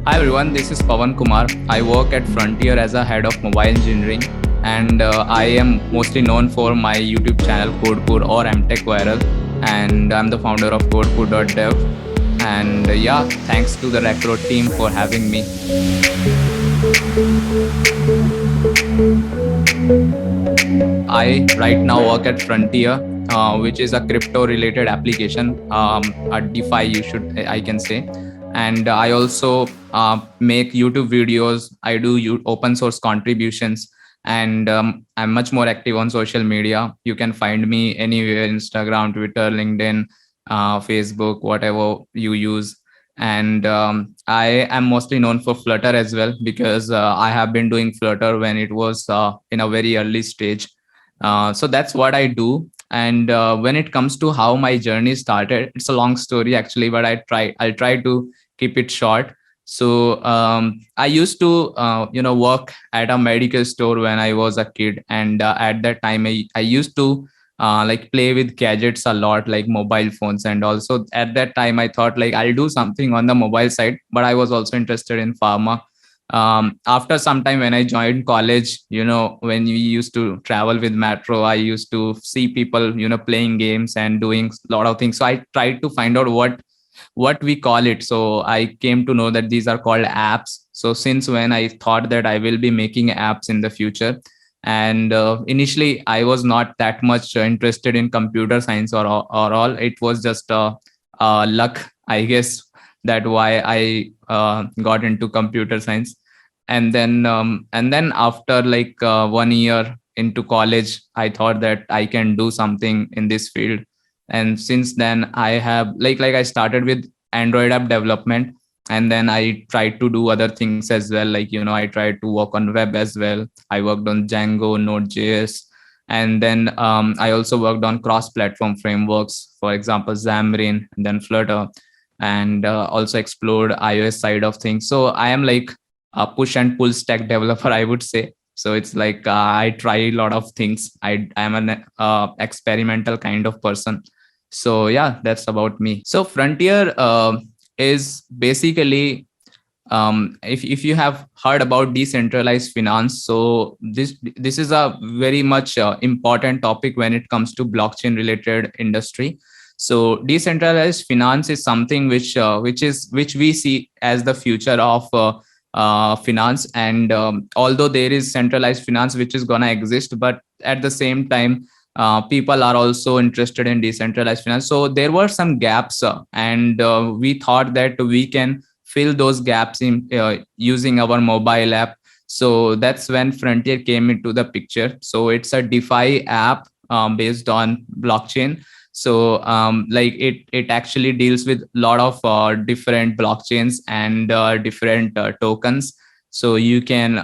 Hi everyone, this is Pawan Kumar. I work at Frontier as a head of mobile engineering, and I am mostly known for my YouTube channel CodePur or MTech Viral, and I'm the founder of CodePur.dev. And yeah, thanks to the Recruit team for having me. I right now work at Frontier, which is a crypto-related application, a DeFi, I can say. And I also make YouTube videos. I do open source contributions, and I'm much more active on social media. You can find me anywhere: Instagram, Twitter, LinkedIn, Facebook, whatever you use. And I am mostly known for Flutter as well, because I have been doing Flutter when it was in a very early stage. So that's what I do. And when it comes to how my journey started, it's a long story actually, but I'll try to keep it short. So I used to work at a medical store when I was a kid, and at that time I used to like play with gadgets a lot, like mobile phones. And also at that time I thought like I'll do something on the mobile side, but I was also interested in pharma. After some time when I joined college, when we used to travel with metro, I used to see people playing games and doing a lot of things. So I tried to find out what we call it. So I came to know that these are called apps. So since when I thought that I will be making apps in the future. And initially I was not that much interested in computer science or all. It was just luck, I guess, that why I got into computer science. And then after like 1 year into college, I thought that I can do something in this field. And since then I have like I started with Android app development, and then I tried to do other things as well. Like I tried to work on web as well. I worked on Django, Node.js, and then I also worked on cross platform frameworks, for example Xamarin, and then Flutter, and also explored iOS side of things. So I am like a push and pull stack developer, I would say. So it's like I try a lot of things. I am an experimental kind of person. So yeah, that's about me. So Frontier is basically, if you have heard about decentralized finance, so this is a very much important topic when it comes to blockchain related industry. So decentralized finance is something which we see as the future of finance. And although there is centralized finance which is gonna exist, but at the same time people are also interested in decentralized finance. So there were some gaps, and we thought that we can fill those gaps in using our mobile app. So that's when Frontier came into the picture. So it's a DeFi app based on blockchain. So like it actually deals with a lot of different blockchains and different tokens. So you can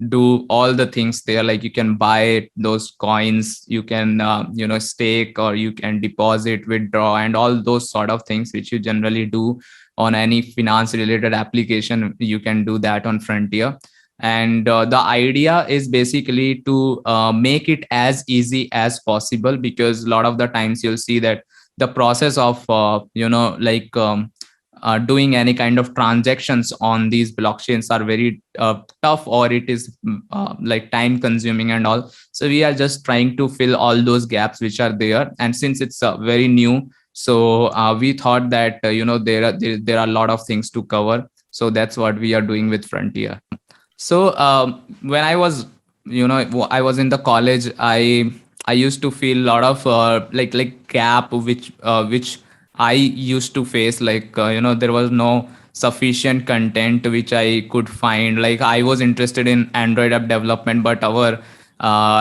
do all the things there. Like you can buy those coins, you can stake, or you can deposit, withdraw, and all those sort of things which you generally do on any finance related application. You can do that on Frontier. And the idea is basically to make it as easy as possible, because a lot of the times you'll see that the process of doing any kind of transactions on these blockchains are very tough, or it is like time consuming and all. So we are just trying to fill all those gaps which are there. And since it's very new, so we thought that there are a lot of things to cover. So that's what we are doing with Frontier. So when I was I was in the college, I used to feel a lot of like gap which I used to face. Like there was no sufficient content which I could find. Like I was interested in Android app development, but our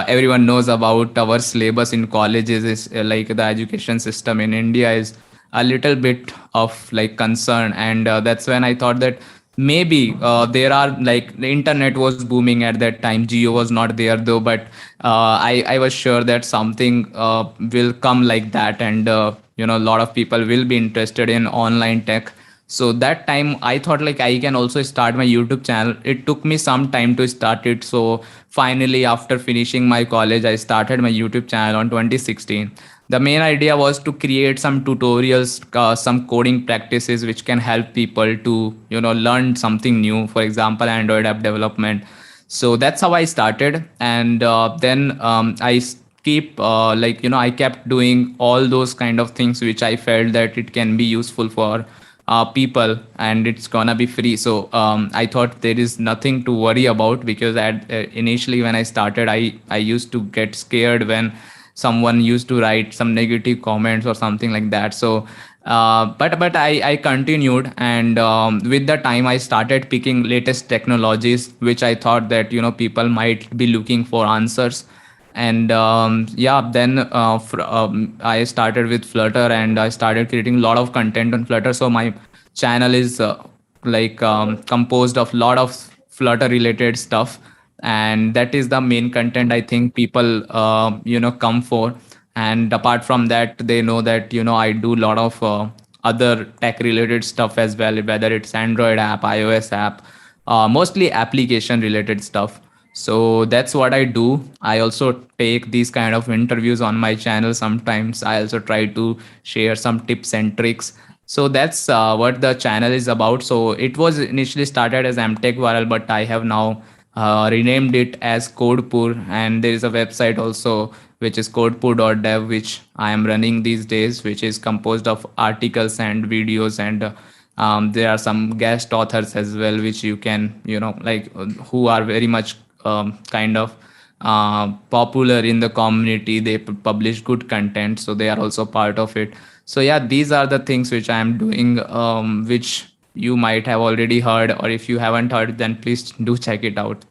everyone knows about our syllabus in colleges is like the education system in India is a little bit of like concern. And that's when I thought that maybe there are, like, the internet was booming at that time. Geo was not there though, but I was sure that something will come like that. And a lot of people will be interested in online tech. So that time I thought like I can also start my YouTube channel. It took me some time to start it. So finally, after finishing my college, I started my YouTube channel on 2016. The main idea was to create some tutorials, some coding practices which can help people to learn something new, for example Android app development. So that's how I started. And then keep I kept doing all those kind of things which I felt that it can be useful for people, and it's gonna be free. So I thought there is nothing to worry about, because initially when I started, I used to get scared when someone used to write some negative comments or something like that. So but I continued, and with the time I started picking latest technologies which I thought that people might be looking for answers. And yeah, then I started with Flutter, and I started creating a lot of content on Flutter. So my channel is composed of a lot of Flutter related stuff, and that is the main content I think people come for. And apart from that, they know that I do a lot of other tech related stuff as well, whether it's Android app, iOS app, mostly application related stuff. So that's what I do. I also take these kind of interviews on my channel sometimes. I also try to share some tips and tricks. So that's what the channel is about. So it was initially started as MTech Viral, but I have now renamed it as Codepur, and there is a website also which is codepur.dev, which I am running these days, which is composed of articles and videos, and there are some guest authors as well, which you can who are very much kind of popular in the community. They publish good content, so they are also part of it. So yeah, these are the things which I am doing, which you might have already heard, or if you haven't heard, then please do check it out.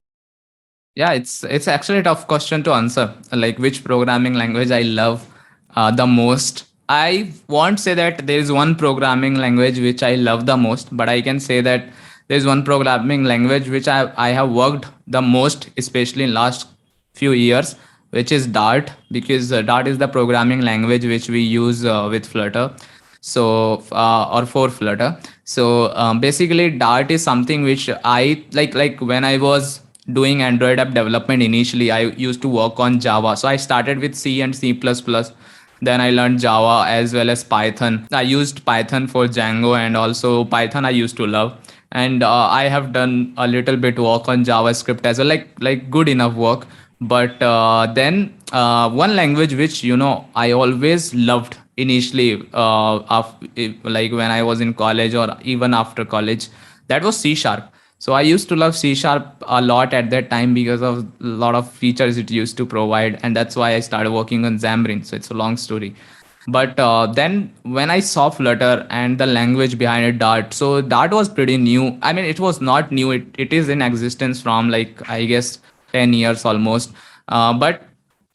Yeah, it's actually a tough question to answer. Like which programming language I love the most. I won't say that there is one programming language which I love the most, but I can say that there is one programming language which I have worked the most, especially in last few years, which is Dart, because Dart is the programming language which we use with Flutter. So or for Flutter. So basically Dart is something which I like when I was doing Android app development. Initially I used to work on Java, so I started with C and C++. Then I learned Java as well as Python. I used Python for Django, and also Python I used to love. And I have done a little bit work on JavaScript as well, like good enough work. But then one language which I always loved initially, like when I was in college or even after college, that was C sharp. So I used to love C sharp a lot at that time because of a lot of features it used to provide, and that's why I started working on Xamarin. So it's a long story. But then when I saw Flutter and the language behind it, Dart, so Dart was pretty new. I mean, it was not new. It is in existence from like I guess 10 years almost. But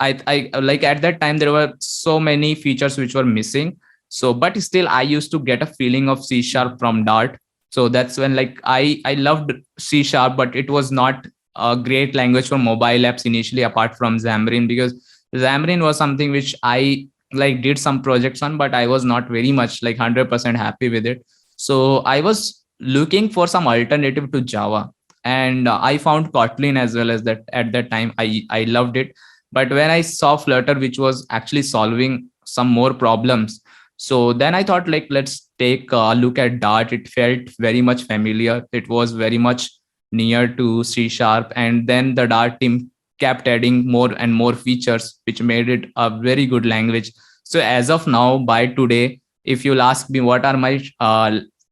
I like at that time there were so many features which were missing. So, but still I used to get a feeling of C sharp from Dart. So that's when like I loved C sharp, but it was not a great language for mobile apps initially, apart from Xamarin, because Xamarin was something which I like did some projects on, but I was not very much like 100% happy with it. So I was looking for some alternative to Java, and I found Kotlin as well. As that at that time I loved it. But when I saw Flutter, which was actually solving some more problems, so then I thought like let's take a look at Dart. It felt very much familiar. It was very much near to C sharp, and then the Dart team kept adding more and more features, which made it a very good language. So as of now, by today, if you'll ask me what are my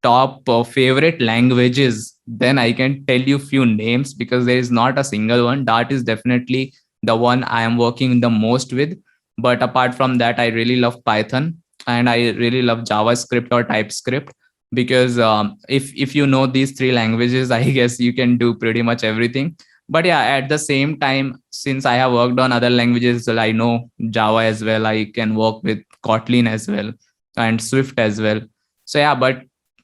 top favorite languages, then I can tell you few names, because there is not a single one. Dart is definitely the one I am working the most with. But apart from that, I really love Python, and I really love JavaScript or TypeScript, because if you know these three languages, I guess you can do pretty much everything. But yeah, at the same time, since I have worked on other languages, well, I know Java as well. I can work with Kotlin as well, and Swift as well. So yeah, but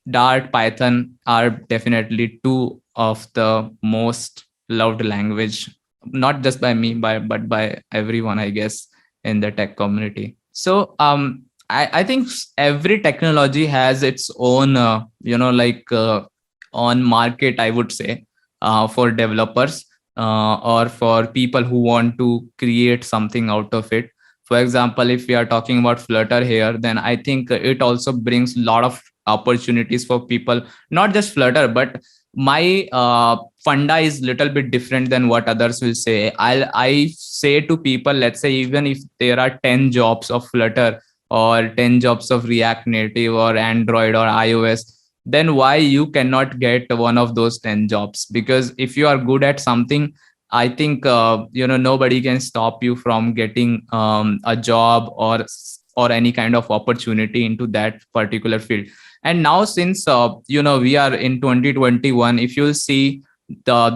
Dart, Python are definitely two of the most loved language, not just by me, but by everyone, I guess, in the tech community. So I think every technology has its own on market, I would say, for developers or for people who want to create something out of it. For example, if we are talking about Flutter here, then I think it also brings a lot of opportunities for people, not just Flutter, but my funda is little bit different than what others will say. I say to people, let's say even if there are 10 jobs of Flutter or 10 jobs of React Native or Android or iOS, then why you cannot get one of those 10 jobs? Because if you are good at something, I think nobody can stop you from getting a job or any kind of opportunity into that particular field. And now, since we are in 2021, if you see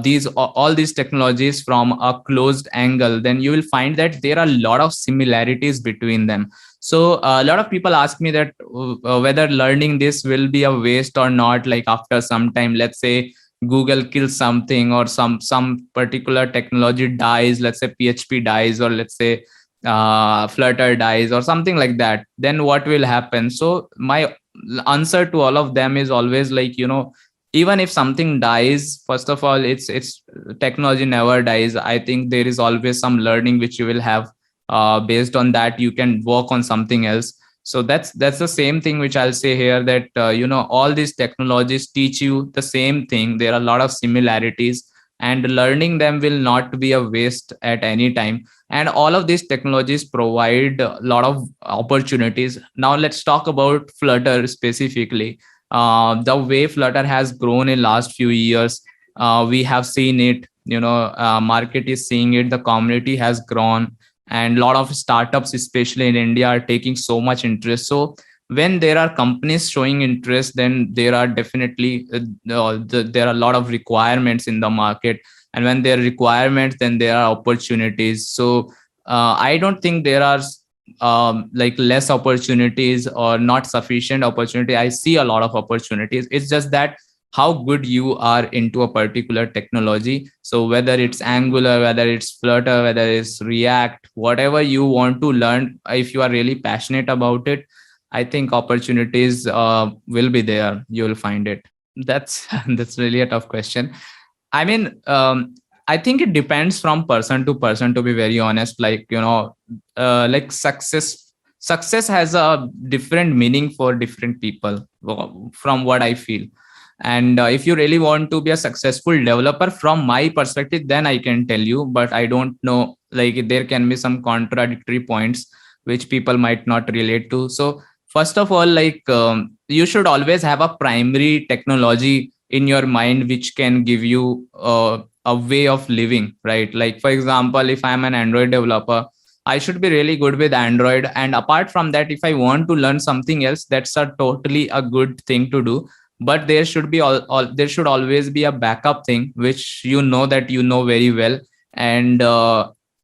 these all these technologies from a closed angle, then you will find that there are a lot of similarities between them. So a lot of people ask me that whether learning this will be a waste or not. Like after some time, let's say Google kills something, or some particular technology dies, let's say PHP dies, or let's say Flutter dies or something like that, then what will happen? So my answer to all of them is always like, even if something dies, first of all, it's technology never dies. I think there is always some learning which you will have. Based on that, you can work on something else. So that's the same thing which I'll say here, that all these technologies teach you the same thing. There are a lot of similarities, and learning them will not be a waste at any time. And all of these technologies provide a lot of opportunities. Now let's talk about Flutter specifically. The way Flutter has grown in last few years, we have seen it. Market is seeing it, the community has grown, and a lot of startups, especially in India, are taking so much interest. So when there are companies showing interest, then there are definitely there are a lot of requirements in the market. And when there are requirements, then there are opportunities. So I don't think there are like less opportunities or not sufficient opportunity. I see a lot of opportunities. It's just that how good you are into a particular technology. So whether it's Angular, whether it's Flutter, whether it's React, whatever you want to learn, if you are really passionate about it, I think opportunities will be there. You will find it. That's that's really a tough question. I mean, I think it depends from person to person, to be very honest. Like, like success has a different meaning for different people, from what I feel. And if you really want to be a successful developer, from my perspective, then I can tell you. But I don't know, like there can be some contradictory points which people might not relate to. So first of all, like you should always have a primary technology in your mind which can give you a way of living, right? Like for example, if I'm an Android developer, I should be really good with Android. And apart from that, if I want to learn something else, that's a totally a good thing to do. But there should be there should always be a backup thing which that you know very well. And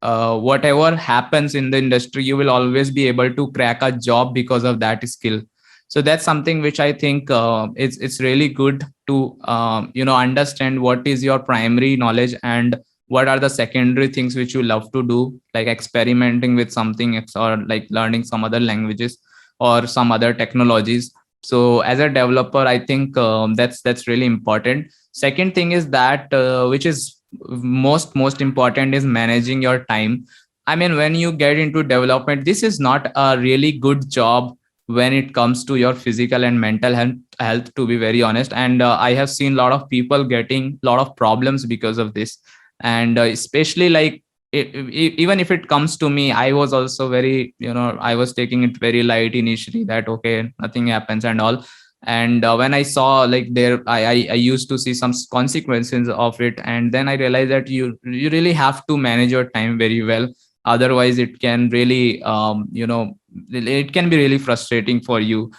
whatever happens in the industry, you will always be able to crack a job because of that skill. So that's something which I think it's really good to understand what is your primary knowledge and what are the secondary things which you love to do, like experimenting with something or like learning some other languages or some other technologies. So as a developer, I think that's really important. Second thing is that which is most important, is managing your time. I mean, when you get into development, this is not a really good job when it comes to your physical and mental health, to be very honest. And I have seen a lot of people getting a lot of problems because of this. And especially like even if it comes to me, I was also very, I was taking it very light initially, that okay, nothing happens and all. And when I saw like there, I used to see some consequences of it, and then I realized that you really have to manage your time very well. Otherwise it can really it can be really frustrating for you.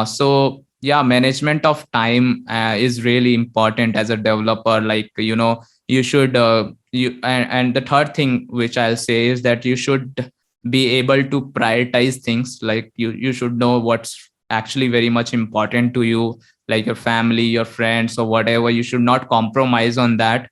So yeah, management of time is really important as a developer. Like you should and the third thing which I'll say is that you should be able to prioritize things. Like you should know what's actually very much important to you, like your family, your friends, or whatever. You should not compromise on that.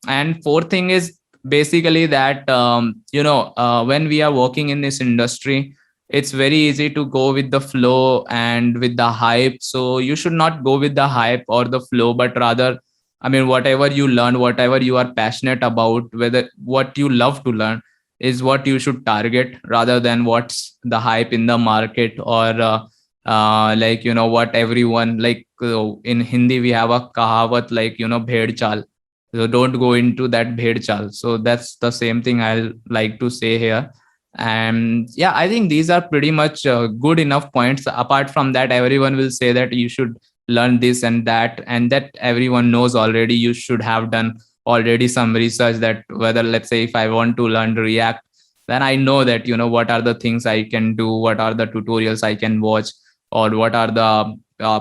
And fourth thing is basically that when we are working in this industry, it's very easy to go with the flow and with the hype. So you should not go with the hype or the flow, but rather, I mean, whatever you learn, whatever you are passionate about, whether what you love to learn, is what you should target, rather than what's the hype in the market, or like, what everyone like. In Hindi we have a kahavat, like, bhed chal. So don't go into that bhed chal. So that's the same thing I'll like to say here. And yeah, I think these are pretty much good enough points. Apart from that, everyone will say that you should learn this and that, and that everyone knows already. You should have done already some research, that whether, let's say, if I want to learn React, then I know that, what are the things I can do, what are the tutorials I can watch, or what are the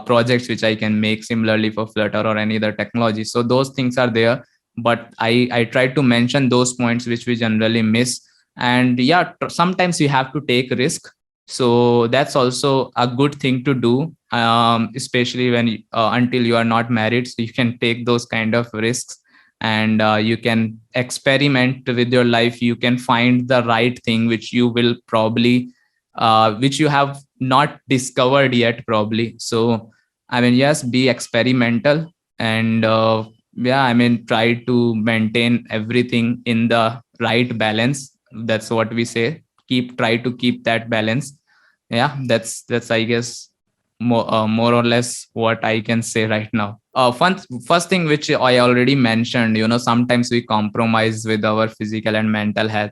projects which I can make similarly for Flutter or any other technology. So those things are there, but I try to mention those points which we generally miss. And yeah, sometimes you have to take risk. So that's also a good thing to do, especially when until you are not married, so you can take those kind of risks, and you can experiment with your life. You can find the right thing which you will probably which you have not discovered yet probably. So I mean, yes, be experimental, and yeah, I mean, try to maintain everything in the right balance. That's what we say. Try to keep that balance. Yeah, that's I guess more or less what I can say right now. First thing which I already mentioned, sometimes we compromise with our physical and mental health.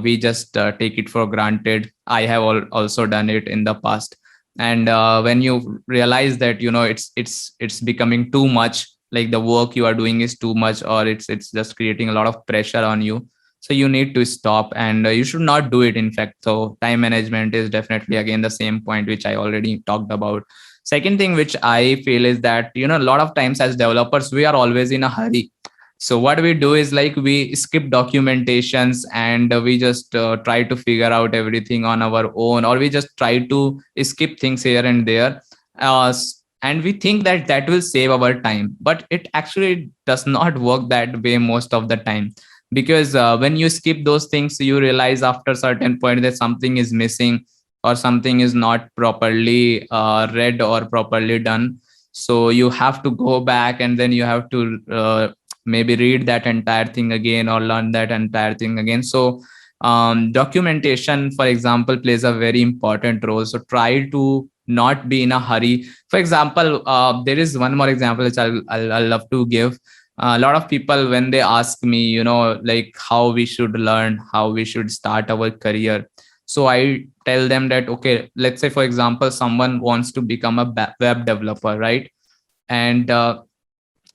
We just take it for granted. I have also done it in the past. And when you realize that, it's becoming too much, like the work you are doing is too much, or it's just creating a lot of pressure on you, so you need to stop, and you should not do it, in fact. So time management is definitely again the same point which I already talked about. Second thing which I feel is that, a lot of times as developers we are always in a hurry. So what we do is, like, we skip documentations, and we just try to figure out everything on our own, or we just try to skip things here and there. And we think that that will save our time, but it actually does not work that way most of the time. Because when you skip those things, you realize after a certain point that something is missing, or something is not properly read or properly done. So you have to go back, and then you have to maybe read that entire thing again, or learn that entire thing again. So documentation, for example, plays a very important role. So try to not be in a hurry. For example, there is one more example which I'll love to give. A lot of people, when they ask me, like, how we should learn, how we should start our career, so I tell them that, okay, let's say, for example, someone wants to become a web developer, right? And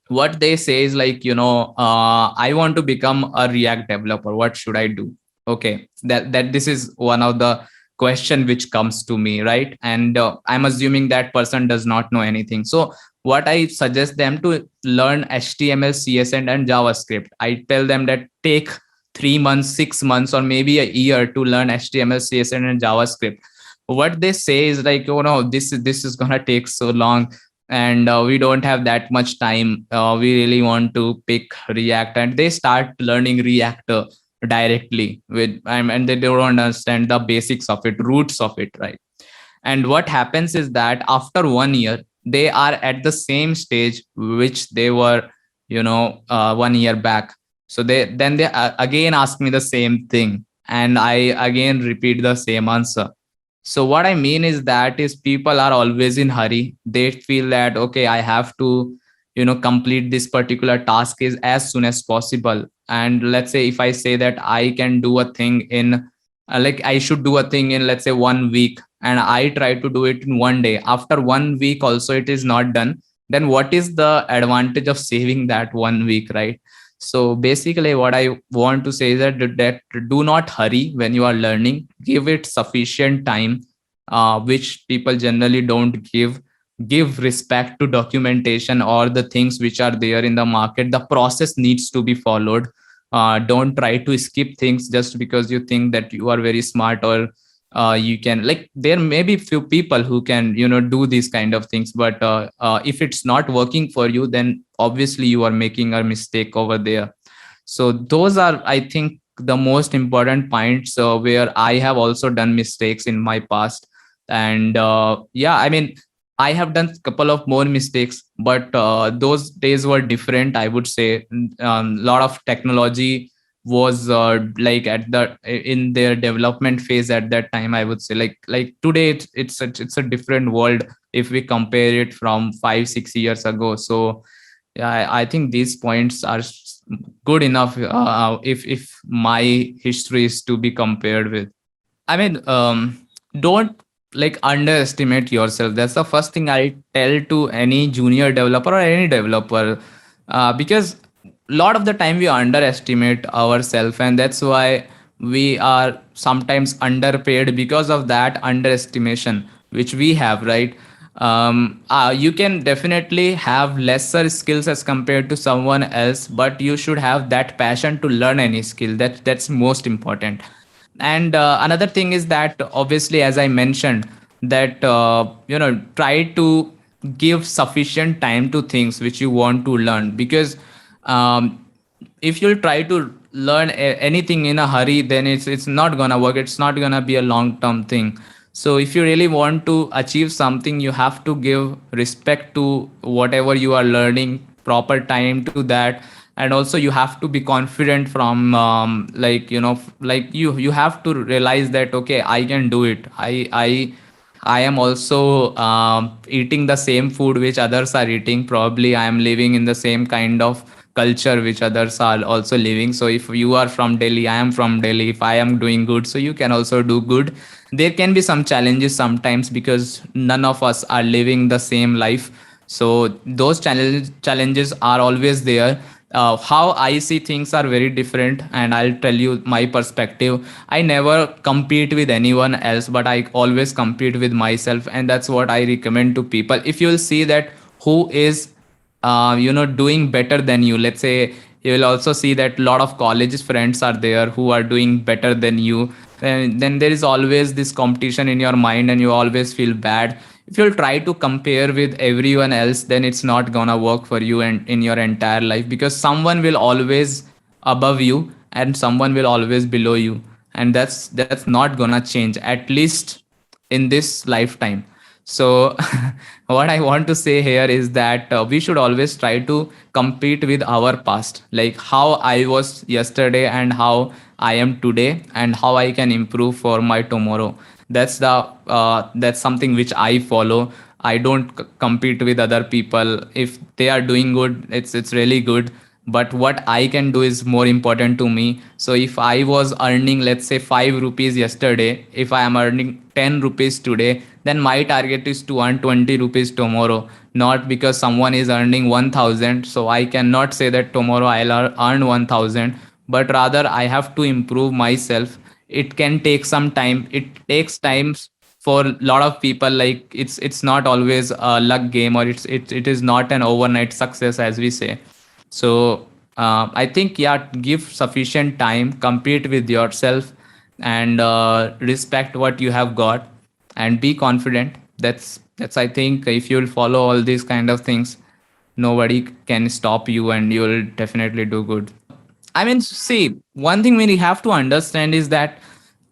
what they say is, like, I want to become a React developer, what should I do? Okay, that this is one of the question which comes to me, right? And I'm assuming that person does not know anything. So what I suggest them to learn HTML, CSS, and JavaScript. I tell them that take 3 months, 6 months, or maybe a year to learn HTML, CSS, and JavaScript. What they say is, like, this is gonna take so long, and we don't have that much time. We really want to pick React, and they start learning React directly with, and they don't understand the basics of it, roots of it, right? And what happens is that after 1 year, they are at the same stage which they were, 1 year back. So they again ask me the same thing, and I again repeat the same answer. So what I mean is that is people are always in hurry. They feel that, okay, I have to, complete this particular task is as soon as possible. And let's say if I say that I can do a thing in like I should do a thing in, let's say, 1 week, and I try to do it in one day, after 1 week also it is not done, then what is the advantage of saving that 1 week, right? So basically what I want to say is that do not hurry when you are learning. Give it sufficient time, which people generally don't give. Give respect to documentation or the things which are there in the market. The process needs to be followed. Don't try to skip things just because you think that you are very smart, or you can, like, there may be few people who can, do these kind of things, but if it's not working for you, then obviously you are making a mistake over there. So those are, I think, the most important points where I have also done mistakes in my past. And yeah, I mean, I have done a couple of more mistakes, but those days were different, I would say. A lot of technology was like at the in their development phase at that time, I would say. Like today it's a different world if we compare it from 5 6 years ago. So yeah, I think these points are good enough if my history is to be compared with. I mean, don't like underestimate yourself. That's the first thing I tell to any junior developer or any developer, because a lot of the time we underestimate ourselves, and that's why we are sometimes underpaid because of that underestimation which we have, right? You can definitely have lesser skills as compared to someone else, but you should have that passion to learn any skill. That's most important. And another thing is that obviously, as I mentioned, that try to give sufficient time to things which you want to learn, because um, if you'll try to learn anything in a hurry, then it's not gonna work. It's not gonna be a long term thing. So if you really want to achieve something, you have to give respect to whatever you are learning, proper time to that. And also you have to be confident from like you have to realize that okay, I can do it. I am also eating the same food which others are eating. Probably I am living in the same kind of culture which others are also living. So if you are from Delhi, I am from Delhi. If I am doing good, so you can also do good. There can be some challenges sometimes because none of us are living the same life. So those challenges are always there. How I see things are very different, and I'll tell you my perspective. I never compete with anyone else, but I always compete with myself, and that's what I recommend to people. If you'll see that who is doing better than you, let's say, you will also see that a lot of college friends are there who are doing better than you. Then there is always this competition in your mind, and you always feel bad. If you'll try to compare with everyone else, then it's not gonna work for you and in your entire life, because someone will always above you and someone will always below you, and that's not gonna change, at least in this lifetime. So what I want to say here is that we should always try to compete with our past, like how I was yesterday and how I am today, and how I can improve for my tomorrow. That's something which I follow. I don't compete with other people. If they are doing good, it's really good, but what I can do is more important to me. So if I was earning, let's say, 5 rupees yesterday, if I am earning 10 rupees today, then my target is to earn 20 rupees tomorrow. Not because someone is earning 1000, so I cannot say that tomorrow I'll earn 1000, but rather I have to improve myself. It can take some time. It takes times for a lot of people. Like it's not always a luck game, or it is not an overnight success, as we say. So I think, yeah, give sufficient time, compete with yourself, and respect what you have got, and be confident. That's I think if you'll follow all these kind of things, nobody can stop you, and you'll definitely do good. I mean, see, one thing we have to understand is that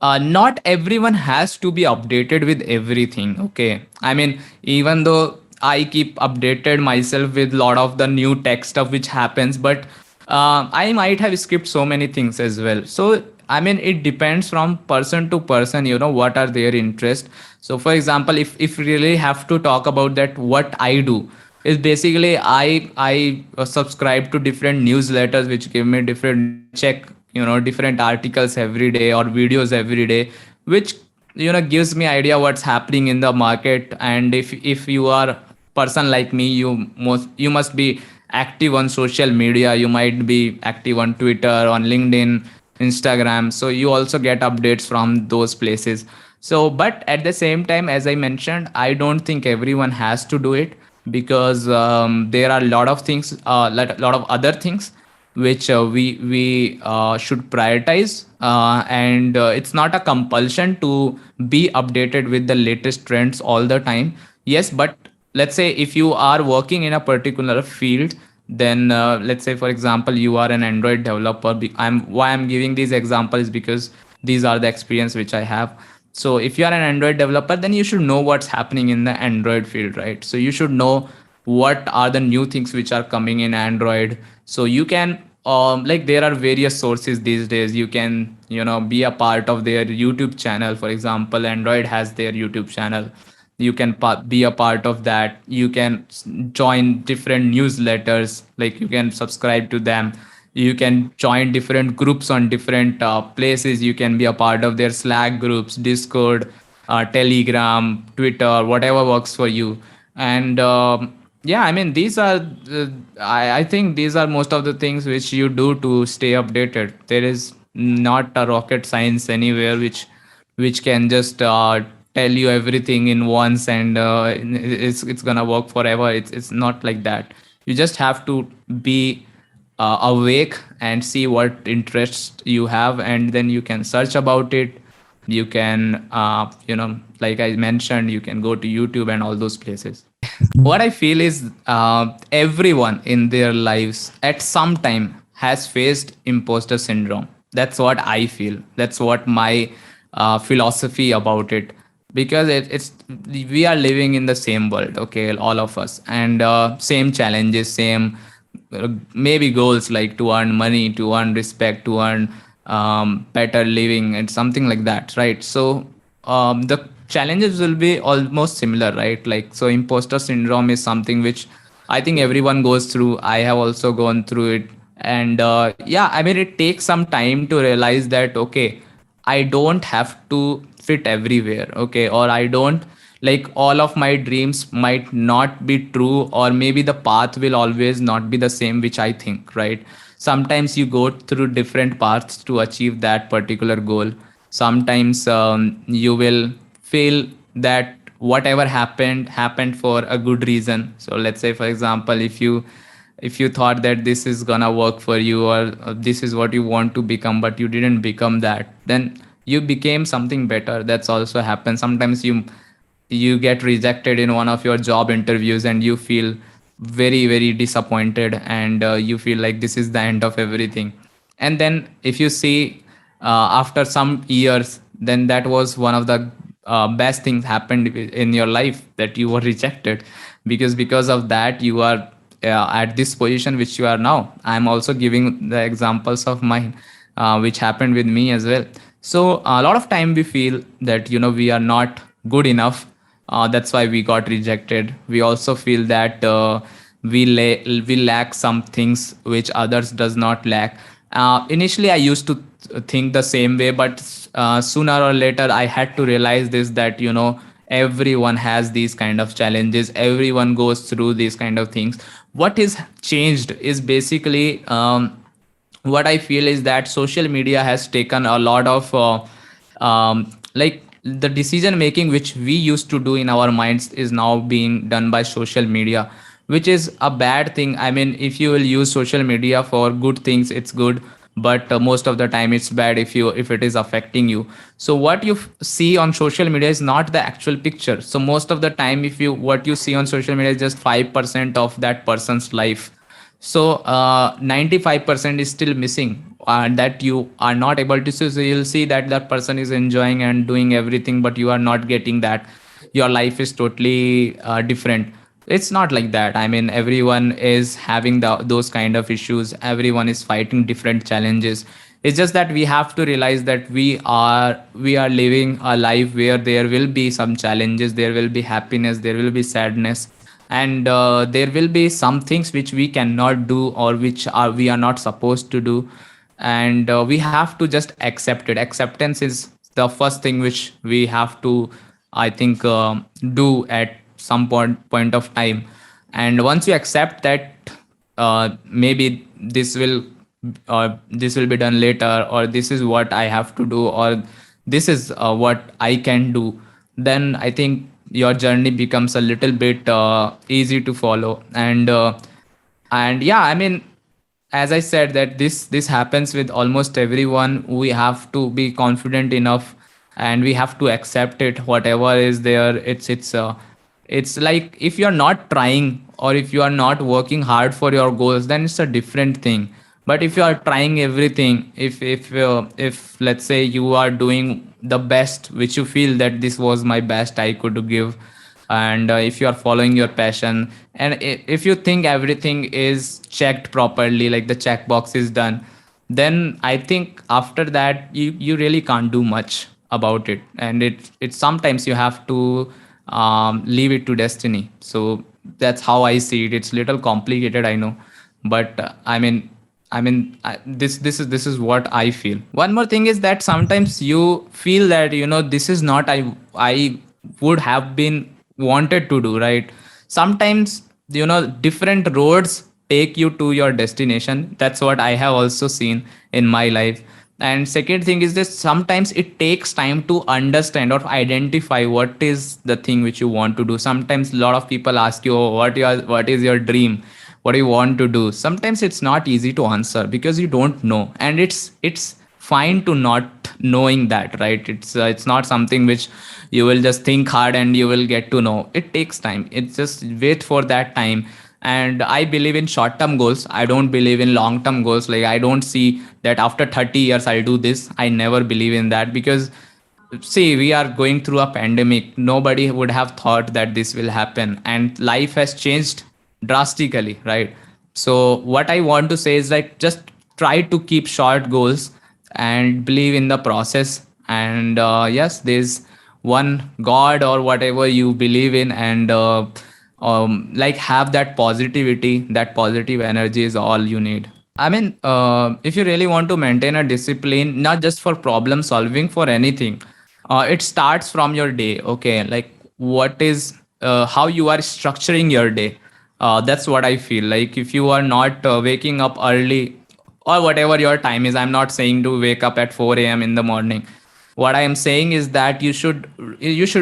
not everyone has to be updated with everything. Okay, I mean, even though I keep updated myself with a lot of the new tech stuff which happens, but I might have skipped so many things as well. So I mean, it depends from person to person. What are their interests. So for example, if we really have to talk about that, what I do is basically I subscribe to different newsletters which give me different, I check different articles every day or videos every day, which gives me idea what's happening in the market. And if you are person like me, you must be active on social media. You might be active on Twitter, on LinkedIn, Instagram, so you also get updates from those places. So but at the same time, as I mentioned, I don't think everyone has to do it, because there are a lot of things, lot of other things which we should prioritize, and it's not a compulsion to be updated with the latest trends all the time. Yes, but let's say if you are working in a particular field, then let's say for example you are an Android developer. I'm giving these examples because these are the experience which I have. So if you are an Android developer, then you should know what's happening in the Android field, right? So you should know what are the new things which are coming in Android, so you can like there are various sources these days. You can, be a part of their YouTube channel. For example, Android has their YouTube channel. You can be a part of that. You can join different newsletters, like you can subscribe to them. You can join different groups on different places. You can be a part of their Slack groups, Discord, Telegram, Twitter, whatever works for you. And yeah, I mean, these are I think these are most of the things which you do to stay updated. There is not a rocket science anywhere which can just tell you everything in once, and it's gonna work forever. It's not like that. You just have to be awake and see what interests you have, and then you can search about it. You can, like I mentioned, you can go to YouTube and all those places. What I feel is everyone in their lives at some time has faced imposter syndrome. That's what I feel. That's what my philosophy about it. Because it's we are living in the same world, okay, all of us, and same challenges, same maybe goals, like to earn money, to earn respect, to earn better living, and something like that, right? So the challenges will be almost similar, right? Like, so imposter syndrome is something which I think everyone goes through. I have also gone through it. And yeah, I mean, it takes some time to realize that, okay, I don't have to fit everywhere, okay, or I don't, like, all of my dreams might not be true, or maybe the path will always not be the same which I think, right? Sometimes you go through different paths to achieve that particular goal. Sometimes you will feel that whatever happened for a good reason. So let's say, for example, if you thought that this is gonna work for you, or this is what you want to become, but you didn't become that, then you became something better. That's also happened. Sometimes you get rejected in one of your job interviews, and you feel very very disappointed, and you feel like this is the end of everything. And then if you see, after some years, then that was one of the best things happened in your life, that you were rejected, because of that you are at this position which you are now. I'm also giving the examples of mine, which happened with me as well. So a lot of time we feel that, we are not good enough. That's why we got rejected. We also feel that we lack some things which others does not lack. Initially I used to think the same way, but sooner or later I had to realize this, that, everyone has these kind of challenges, everyone goes through these kind of things. What is changed is basically, what I feel is that social media has taken a lot of like, the decision making which we used to do in our minds is now being done by social media, which is a bad thing. I mean, if you will use social media for good things, it's good, but most of the time it's bad if it is affecting you. So what you see on social media is not the actual picture. So most of the time, if you what you see on social media is just 5% of that person's life. So 95% is still missing, that you are not able to see. So you'll see that that person is enjoying and doing everything, but you are not getting that. Your life is totally different. It's not like that. I mean, everyone is having those kind of issues. Everyone is fighting different challenges. It's just that we have to realize that we are living a life where there will be some challenges, there will be happiness, there will be sadness, and there will be some things which we cannot do, or which we are not supposed to do. And we have to just accept it. Acceptance is the first thing which we have to, I think, do at some point of time. And once you accept that, maybe this will be done later, or this is what I have to do, or this is what I can do, then I think your journey becomes a little bit easy to follow. And yeah, I mean, as I said, that this happens with almost everyone. We have to be confident enough, and we have to accept it. Whatever is there, it's like, if you're not trying, or if you are not working hard for your goals, then it's a different thing. But if you are trying everything, if let's say you are doing the best, which you feel that this was my best I could give, and if you are following your passion, and if you think everything is checked properly, like the checkbox is done, then I think after that you really can't do much about it, and it sometimes you have to leave it to destiny. So that's how I see it. It's little complicated, I know, but this is what I feel. One more thing is that sometimes you feel that this is not I would have been wanted to do, right? Sometimes different roads take you to your destination. That's what I have also seen in my life. And second thing is this: sometimes it takes time to understand or identify what is the thing which you want to do. Sometimes a lot of people ask you, oh, what is your dream, what do you want to do? Sometimes it's not easy to answer because you don't know, and it's fine to not knowing that, right? It's not something which you will just think hard and you will get to know. It takes time. It's just wait for that time. And I believe in short term goals. I don't believe in long term goals. Like, I don't see that after 30 years I'll do this. I never believe in that, because see, we are going through a pandemic. Nobody would have thought that this will happen, and life has changed drastically, right? So what I want to say is, like, just try to keep short goals and believe in the process. And yes, there's one god or whatever you believe in, and like, have that positivity. That positive energy is all you need. I mean, if you really want to maintain a discipline, not just for problem solving, for anything, it starts from your day. Okay, like, what is how you are structuring your day. That's what I feel. Like, if you are not waking up early, or whatever your time is, I'm not saying to wake up at 4 a.m. in the morning. What I am saying is that you should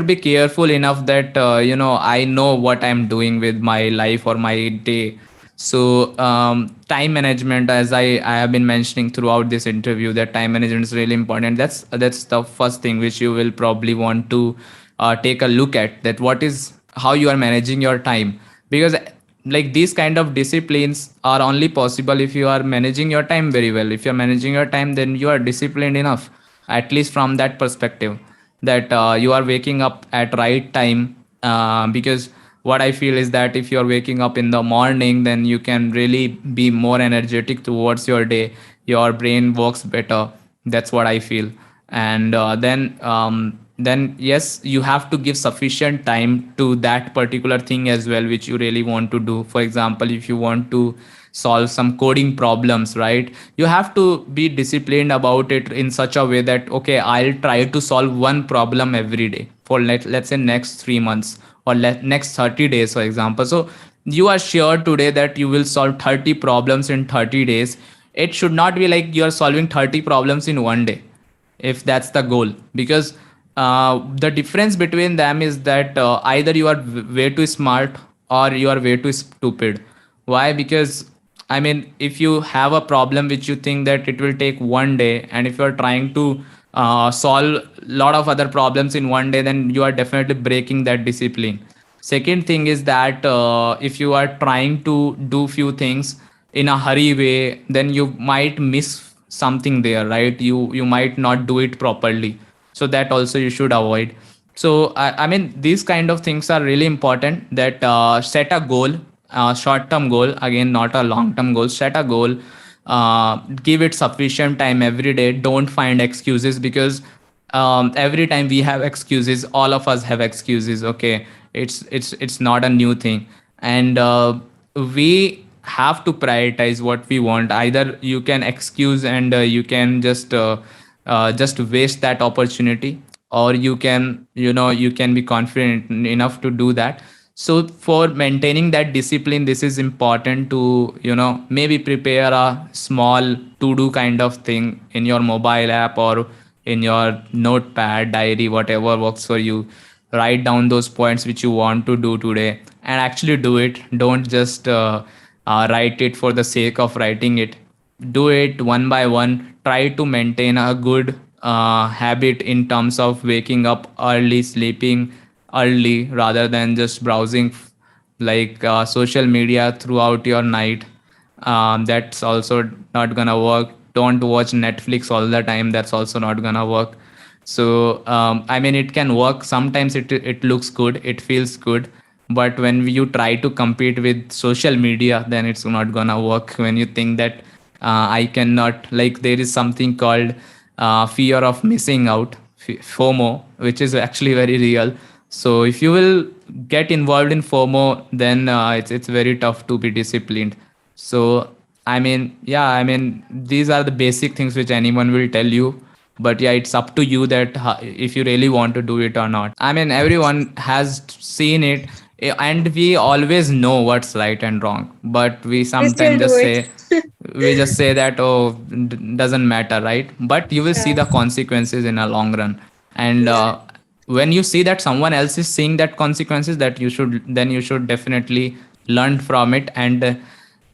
be careful enough that I know what I'm doing with my life or my day. So time management, as I have been mentioning throughout this interview, that time management is really important. That's the first thing which you will probably want to take a look at, that what is how you are managing your time. Because, like, these kind of disciplines are only possible if you are managing your time very well. If you're managing your time, then you are disciplined enough, at least from that perspective, that you are waking up at right time. Because what I feel is that if you're waking up in the morning, then you can really be more energetic towards your day. Your brain works better. That's what I feel. And then yes, you have to give sufficient time to that particular thing as well, which you really want to do. For example, if you want to solve some coding problems, right, you have to be disciplined about it in such a way that, okay, I'll try to solve one problem every day for, let's say, next 3 months, or next 30 days, for example. So you are sure today that you will solve 30 problems in 30 days. It should not be like you're solving 30 problems in one day, if that's the goal. Because the difference between them is that either you are way too smart or you are way too stupid. Why? Because, I mean, if you have a problem which you think that it will take one day, and if you are trying to solve a lot of other problems in one day, then you are definitely breaking that discipline. Second thing is that if you are trying to do few things in a hurry way, then you might miss something there, right? You might not do it properly. So that also you should avoid. So I mean, these kind of things are really important, that set a goal, short term goal, again, not a long term goal. Set a goal, give it sufficient time every day. Don't find excuses, because every time we have excuses, all of us have excuses. Okay, it's not a new thing. And we have to prioritize what we want. Either you can excuse, and you can just waste that opportunity, or you can be confident enough to do that. So for maintaining that discipline, this is important to maybe prepare a small to do kind of thing in your mobile app, or in your notepad, diary, whatever works for you. Write down those points which you want to do today, and actually do it. Don't just write it for the sake of writing it. Do it one by one. Try to maintain a good habit in terms of waking up early, sleeping early, rather than just browsing like social media throughout your night. That's also not gonna work. Don't watch Netflix all the time. That's also not gonna work. So I mean, it can work sometimes. It looks good, it feels good, but when you try to compete with social media, then it's not gonna work. When you think that I cannot, like, there is something called fear of missing out, FOMO, which is actually very real. So if you will get involved in FOMO, then it's very tough to be disciplined. So I mean, yeah, I mean, these are the basic things which anyone will tell you, but yeah, it's up to you that if you really want to do it or not. I mean, everyone has seen it, and we always know what's right and wrong, but We still do it. we just say that, oh, doesn't matter, right? But you will see Yeah. the consequences in a long run. And Yeah. when you see that someone else is seeing that consequences, that you should definitely learn from it. And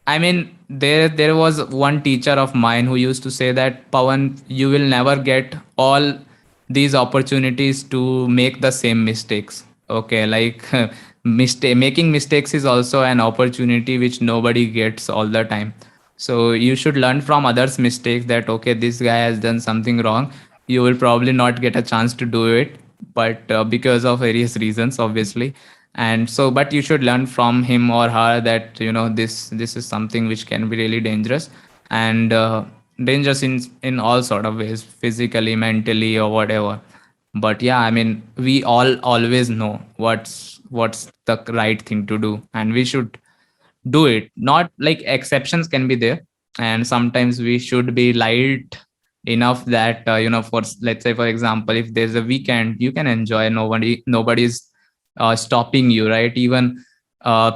I mean, there was one teacher of mine who used to say that, Pawan, you will never get all these opportunities to make the same mistakes. Okay, like making mistakes is also an opportunity which nobody gets all the time. So you should learn from others' mistakes, that okay, this guy has done something wrong. You will probably not get a chance to do it, but because of various reasons, obviously. And so, but you should learn from him or her that, this is something which can be really dangerous. And dangerous in all sort of ways, physically, mentally, or whatever. But yeah, I mean, we all always know what's the right thing to do, and we should do it. Not like, exceptions can be there, and sometimes we should be light enough that, for, let's say, for example, if there's a weekend, you can enjoy. Nobody's stopping you, right? Even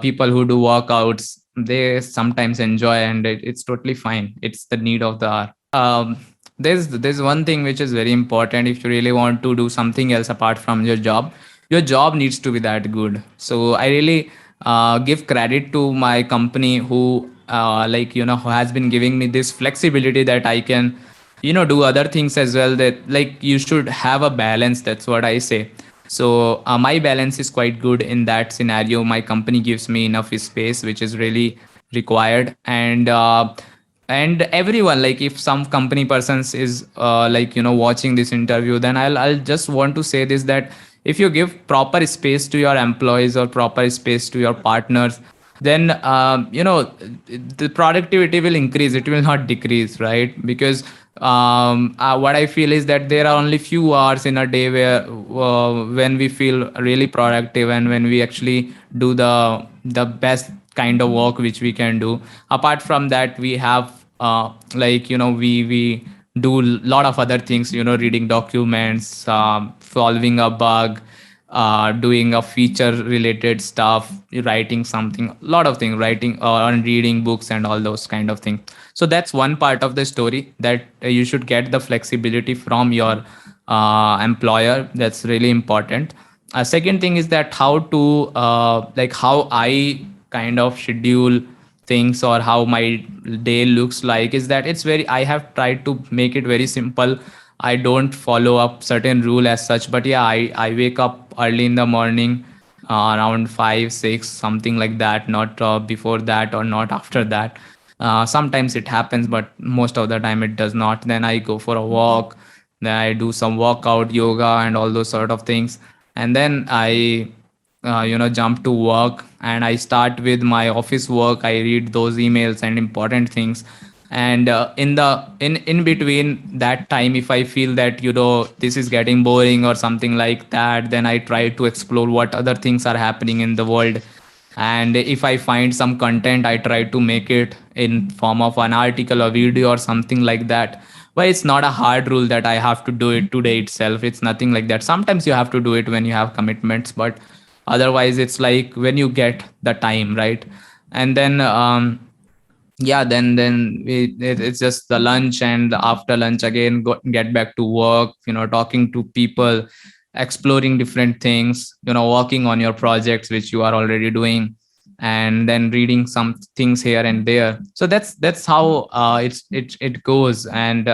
people who do workouts, they sometimes enjoy, and it's totally fine. It's the need of the hour. There's one thing which is very important. If you really want to do something else apart from your job needs to be that good. So I really give credit to my company, who who has been giving me this flexibility, that I can do other things as well. That, like, you should have a balance, that's what I say. So my balance is quite good in that scenario. My company gives me enough space, which is really required. And everyone, like, if some company persons is watching this interview, then I'll just want to say this, that if you give proper space to your employees or proper space to your partners, then the productivity will increase, it will not decrease, right? Because what I feel is that there are only few hours in a day where when we feel really productive, and when we actually do the best kind of work which we can do. Apart from that, we have we do a lot of other things, reading documents, solving a bug, doing a feature related stuff, writing something, a lot of things, writing and reading books and all those kind of things. So that's one part of the story, that you should get the flexibility from your employer. That's really important. Second thing is that how I kind of schedule things, or how my day looks like, is that I have tried to make it very simple. I don't follow up certain rule as such, but yeah, I wake up early in the morning, around 5 6, something like that, not before that or not after that. Sometimes it happens, but most of the time it does not. Then I go for a walk, then I do some workout, yoga, and all those sort of things. And then I jump to work, and I start with my office work. I read those emails and important things. And in between that time, if I feel that this is getting boring or something like that, then I try to explore what other things are happening in the world. And if I find some content, I try to make it in form of an article or video or something like that. But it's not a hard rule that I have to do it today itself. It's nothing like that. Sometimes you have to do it when you have commitments, but otherwise it's like when you get the time, right? And then yeah, it's just the lunch, and after lunch again get back to work, talking to people, exploring different things, working on your projects which you are already doing, and then reading some things here and there. So that's how it goes. And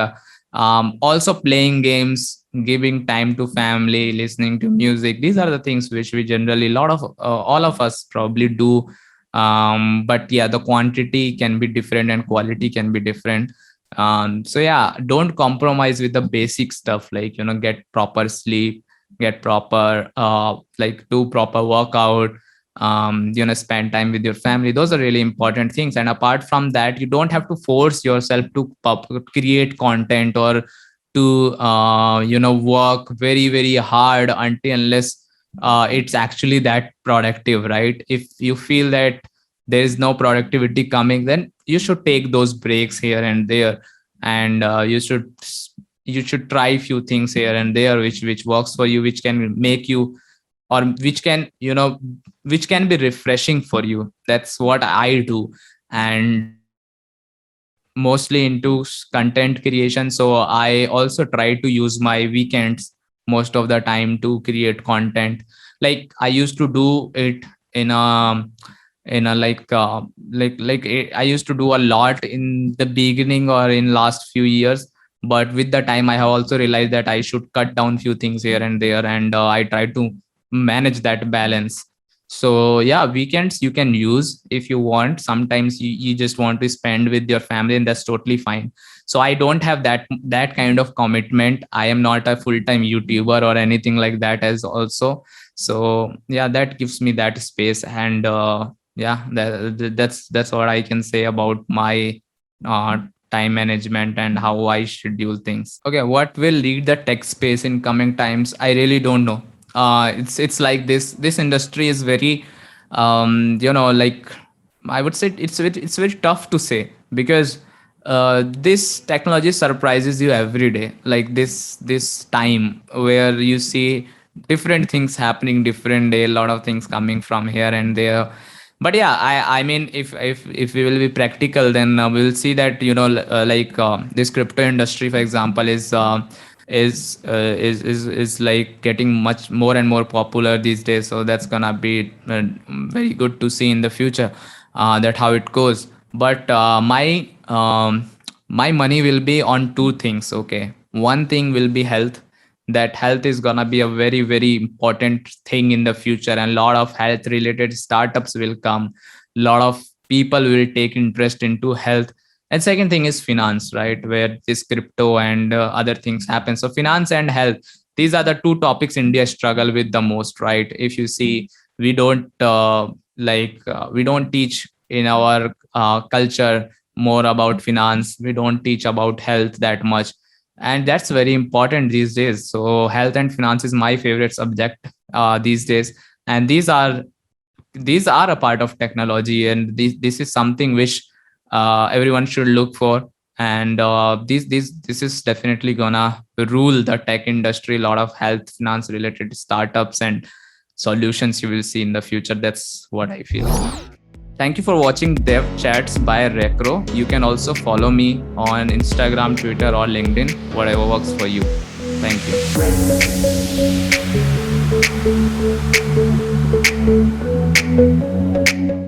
also playing games, giving time to family, listening to music. These are the things which we generally, a lot of all of us probably do. But yeah, the quantity can be different and quality can be different. So yeah, don't compromise with the basic stuff, like, get proper sleep, get proper like do proper workout, spend time with your family. Those are really important things. And apart from that, you don't have to force yourself to create content, or to work very very hard until unless it's actually that productive, right? If you feel that there is no productivity coming, then you should take those breaks here and there. And you should try few things here and there which works for you, which can make you, or which can be refreshing for you. That's what I do. And I'm mostly into content creation, so I also try to use my weekends most of the time to create content. Like I used to do it in a I used to do a lot in the beginning or in last few years, but with the time I have also realized that I should cut down few things here and there, and I try to manage that balance. So yeah, weekends you can use if you want. Sometimes you just want to spend with your family, and that's totally fine. So I don't have that kind of commitment. I am not a full-time YouTuber or anything like that as also. So yeah, that gives me that space. And yeah, that's what I can say about my uh, time management and how I schedule things. Okay, what will lead the tech space in coming times? I really don't know. It's like this industry is very like, I would say it's very tough to say, because this technology surprises you every day. Like this time where you see different things happening different day, a lot of things coming from here and there. But yeah, I mean, if we will be practical, then we'll see that this crypto industry, for example, is like getting much more and more popular these days. So that's gonna be very good to see in the future, that how it goes. But my money will be on two things. Okay, one thing will be health. That health is gonna be a very very important thing in the future, and a lot of health related startups will come. A lot of people will take interest into health. And second thing is finance, right, where this crypto and other things happen. So finance and health, these are the two topics India struggle with the most, right? If you see, we don't we don't teach in our culture more about finance. We don't teach about health that much, and that's very important these days. So health and finance is my favorite subject these days. And these are a part of technology, and this is something which everyone should look for. And this is definitely gonna rule the tech industry. A lot of health finance related startups and solutions you will see in the future. That's what I feel. Thank you for watching Dev Chats by Recro. You can also follow me on Instagram, Twitter, or LinkedIn, whatever works for you. Thank you.